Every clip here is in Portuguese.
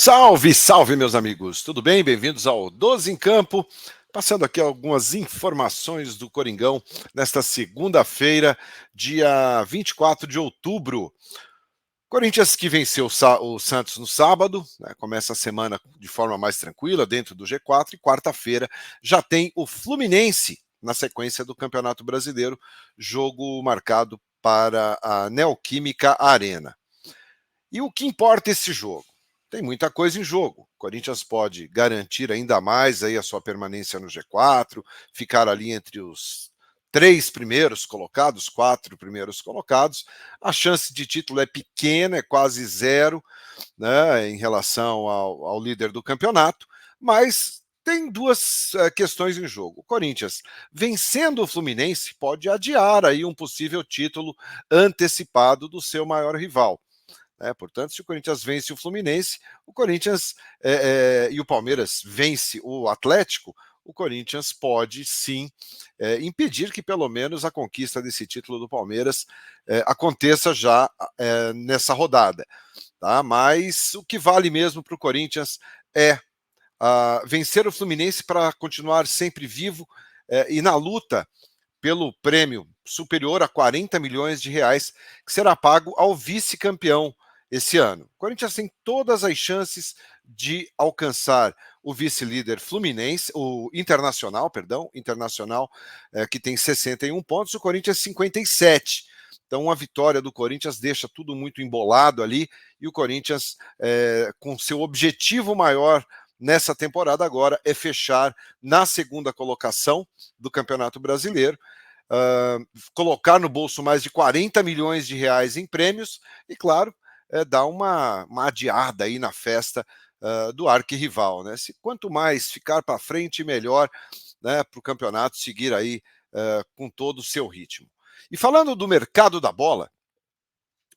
Salve, salve, meus amigos! Tudo bem? Bem-vindos ao 12 em Campo. Passando aqui algumas informações do Coringão nesta segunda-feira, dia 24 de outubro. Corinthians que venceu o Santos no sábado, né, começa a semana de forma mais tranquila, dentro do G4, e quarta-feira já tem o Fluminense na sequência do Campeonato Brasileiro, jogo marcado para a Neoquímica Arena. E o que importa esse jogo? Tem muita coisa em jogo. O Corinthians pode garantir ainda mais aí a sua permanência no G4, ficar ali entre os 3 primeiros colocados, 4 primeiros colocados. A chance de título é pequena, é quase zero, né, em relação ao líder do campeonato, mas tem duas questões em jogo. O Corinthians, vencendo o Fluminense, pode adiar aí um possível título antecipado do seu maior rival. Portanto, se o Corinthians vence o Fluminense, o Corinthians e o Palmeiras vence o Atlético, o Corinthians pode sim impedir que pelo menos a conquista desse título do Palmeiras aconteça já nessa rodada. Tá? Mas o que vale mesmo para o Corinthians é vencer o Fluminense para continuar sempre vivo e na luta pelo prêmio superior a 40 milhões de reais que será pago ao vice-campeão esse ano. O Corinthians tem todas as chances de alcançar o vice-líder Fluminense, o Internacional, que tem 61 pontos, o Corinthians 57. Então, uma vitória do Corinthians deixa tudo muito embolado ali, e o Corinthians, com seu objetivo maior nessa temporada agora, é fechar na segunda colocação do Campeonato Brasileiro, colocar no bolso mais de 40 milhões de reais em prêmios e, claro, dar uma adiada aí na festa do arquirrival, né? Quanto mais ficar para frente, melhor, né, para o campeonato seguir aí com todo o seu ritmo. E falando do mercado da bola,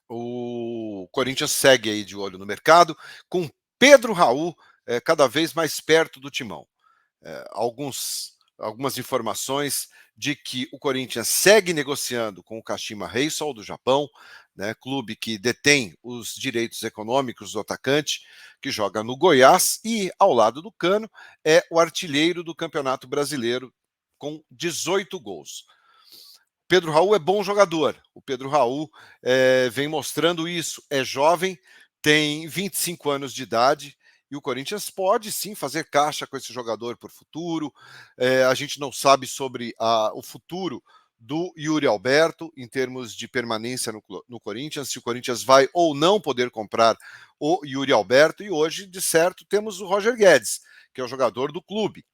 o Corinthians segue aí de olho no mercado, com Pedro Raul cada vez mais perto do timão. Algumas informações de que o Corinthians segue negociando com o Kashima Reysol do Japão, né, clube que detém os direitos econômicos do atacante, que joga no Goiás, e ao lado do Cano é o artilheiro do Campeonato Brasileiro com 18 gols. Pedro Raul é bom jogador, o Pedro Raul vem mostrando isso, é jovem, tem 25 anos de idade, e o Corinthians pode sim fazer caixa com esse jogador por futuro. A gente não sabe sobre o futuro do Yuri Alberto em termos de permanência no Corinthians, se o Corinthians vai ou não poder comprar o Yuri Alberto, e hoje, de certo, temos o Roger Guedes, que é o jogador do clube.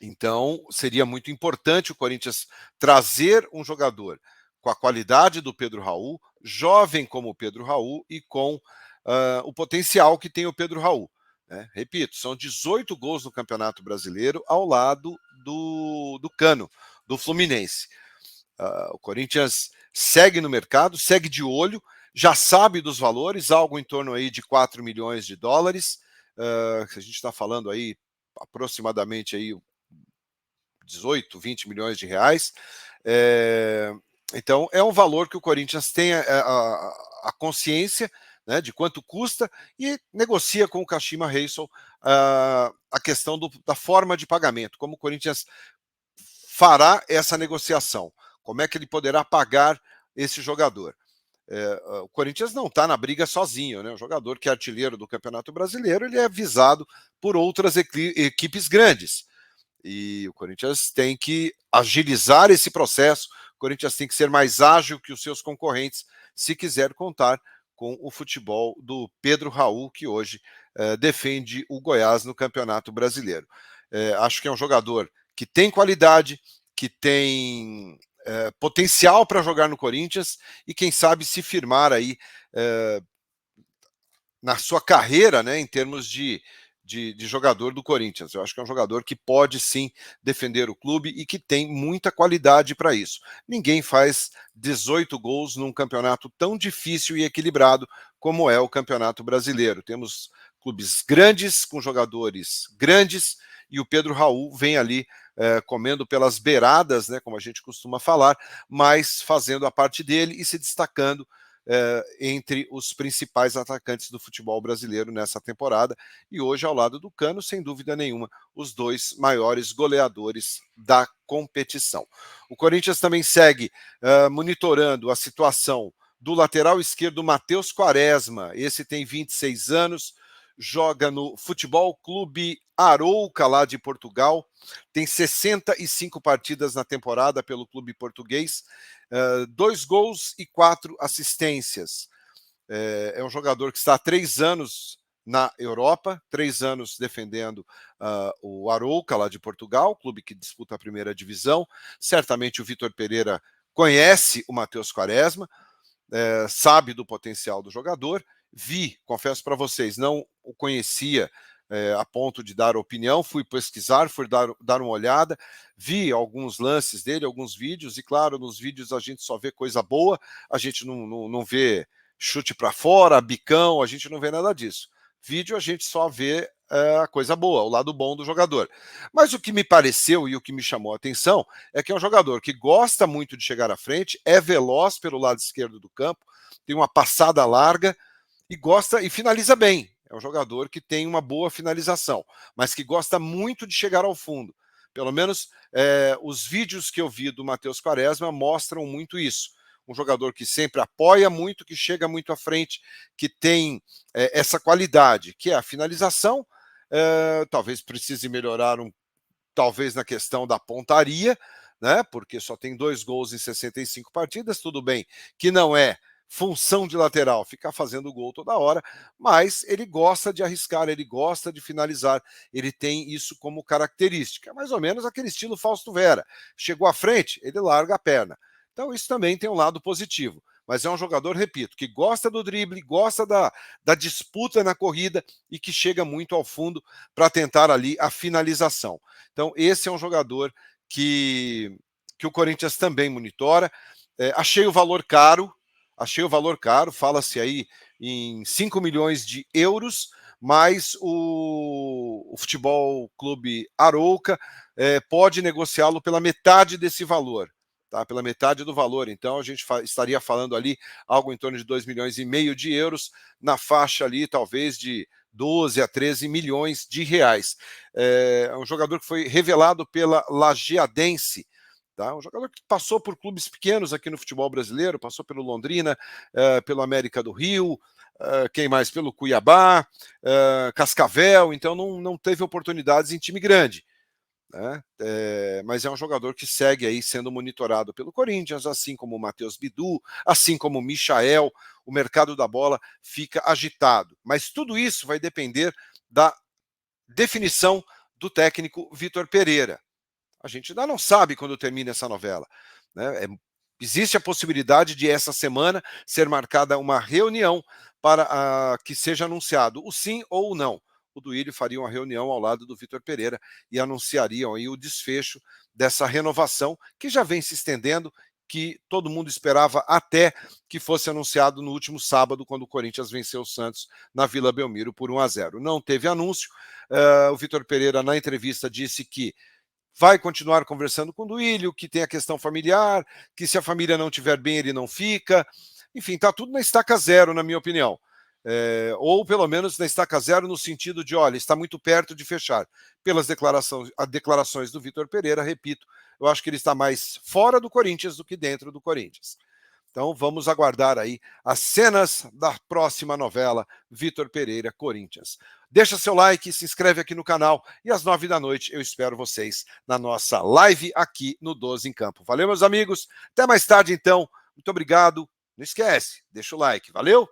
Então, seria muito importante o Corinthians trazer um jogador com a qualidade do Pedro Raul, jovem como o Pedro Raul e com o potencial que tem o Pedro Raul. Né? Repito, são 18 gols no Campeonato Brasileiro ao lado do Cano, do Fluminense. O Corinthians segue no mercado, segue de olho, já sabe dos valores, algo em torno aí de 4 milhões de dólares. A gente está falando aí aproximadamente aí 18, 20 milhões de reais. Então, é um valor que o Corinthians tem a consciência, né, de quanto custa, e negocia com o Kashima Reysol a questão da forma de pagamento, como o Corinthians fará essa negociação, como é que ele poderá pagar esse jogador. O Corinthians não está na briga sozinho, né? O jogador que é artilheiro do Campeonato Brasileiro, ele é visado por outras equipes grandes. E o Corinthians tem que agilizar esse processo, o Corinthians tem que ser mais ágil que os seus concorrentes, se quiser contar com o futebol do Pedro Raul, que hoje defende o Goiás no Campeonato Brasileiro. Acho que é um jogador que tem qualidade, que tem potencial para jogar no Corinthians e quem sabe se firmar aí na sua carreira, né, em termos de jogador do Corinthians. Eu acho que é um jogador que pode sim defender o clube e que tem muita qualidade para isso. Ninguém faz 18 gols num campeonato tão difícil e equilibrado como é o Campeonato Brasileiro. Temos clubes grandes, com jogadores grandes, e o Pedro Raul vem ali comendo pelas beiradas, né, como a gente costuma falar, mas fazendo a parte dele e se destacando entre os principais atacantes do futebol brasileiro nessa temporada, e hoje ao lado do Cano, sem dúvida nenhuma, os dois maiores goleadores da competição. O Corinthians também segue monitorando a situação do lateral esquerdo Matheus Quaresma. Esse tem 26 anos, joga no Futebol Clube Arouca, lá de Portugal, tem 65 partidas na temporada pelo clube português, 2 gols e 4 assistências. É um jogador que está há 3 anos na Europa, 3 anos defendendo o Arouca, lá de Portugal, clube que disputa a primeira divisão. Certamente o Vitor Pereira conhece o Matheus Quaresma, sabe do potencial do jogador. Confesso para vocês, não o conhecia a ponto de dar opinião, fui pesquisar, fui dar uma olhada, vi alguns lances dele, alguns vídeos, e claro, nos vídeos a gente só vê coisa boa, a gente não vê chute para fora, bicão, a gente não vê nada disso. Vídeo a gente só vê a coisa boa, o lado bom do jogador. Mas o que me pareceu e o que me chamou a atenção é que é um jogador que gosta muito de chegar à frente, é veloz pelo lado esquerdo do campo, tem uma passada larga e gosta e finaliza bem. É um jogador que tem uma boa finalização, mas que gosta muito de chegar ao fundo. Pelo menos os vídeos que eu vi do Matheus Quaresma mostram muito isso. Um jogador que sempre apoia muito, que chega muito à frente, que tem essa qualidade, que é a finalização. Talvez precise melhorar talvez na questão da pontaria, né? Porque só tem 2 gols em 65 partidas, tudo bem que não é função de lateral ficar fazendo gol toda hora, mas ele gosta de arriscar, ele gosta de finalizar, ele tem isso como característica, mais ou menos aquele estilo Fausto Vera. Chegou à frente, ele larga a perna. Então isso também tem um lado positivo, mas é um jogador, repito, que gosta do drible, gosta da disputa na corrida e que chega muito ao fundo para tentar ali a finalização. Então esse é um jogador que o Corinthians também monitora. Achei o valor caro, fala-se aí em 5 milhões de euros, mas o Futebol Clube Arouca pode negociá-lo pela metade desse valor. Tá, pela metade do valor, então a gente estaria falando ali algo em torno de 2,5 milhões de euros, na faixa ali talvez de 12 a 13 milhões de reais. É um jogador que foi revelado pela Lajeadense, tá? Um jogador que passou por clubes pequenos aqui no futebol brasileiro, passou pelo Londrina, pelo América do Rio, quem mais? Pelo Cuiabá, Cascavel, então não teve oportunidades em time grande. Mas é um jogador que segue aí sendo monitorado pelo Corinthians, assim como o Matheus Bidu, assim como o Michael. O mercado da bola fica agitado, mas tudo isso vai depender da definição do técnico Vitor Pereira. A gente ainda não sabe quando termina essa novela, né? Existe a possibilidade de essa semana ser marcada uma reunião para que seja anunciado o sim ou o não. O Duílio faria uma reunião ao lado do Vitor Pereira e anunciariam aí o desfecho dessa renovação que já vem se estendendo, que todo mundo esperava até que fosse anunciado no último sábado, quando o Corinthians venceu o Santos na Vila Belmiro por 1-0. Não teve anúncio. O Vitor Pereira, na entrevista, disse que vai continuar conversando com o Duílio, que tem a questão familiar, que se a família não estiver bem, ele não fica. Enfim, está tudo na estaca zero, na minha opinião. Ou pelo menos na estaca zero no sentido de, olha, está muito perto de fechar. Pelas declarações do Vitor Pereira, repito, eu acho que ele está mais fora do Corinthians do que dentro do Corinthians. Então vamos aguardar aí as cenas da próxima novela Vitor Pereira Corinthians. Deixa seu like, se inscreve aqui no canal e às 9 da noite eu espero vocês na nossa live aqui no 12 em Campo. Valeu, meus amigos. Até mais tarde, então. Muito obrigado. Não esquece, deixa o like. Valeu!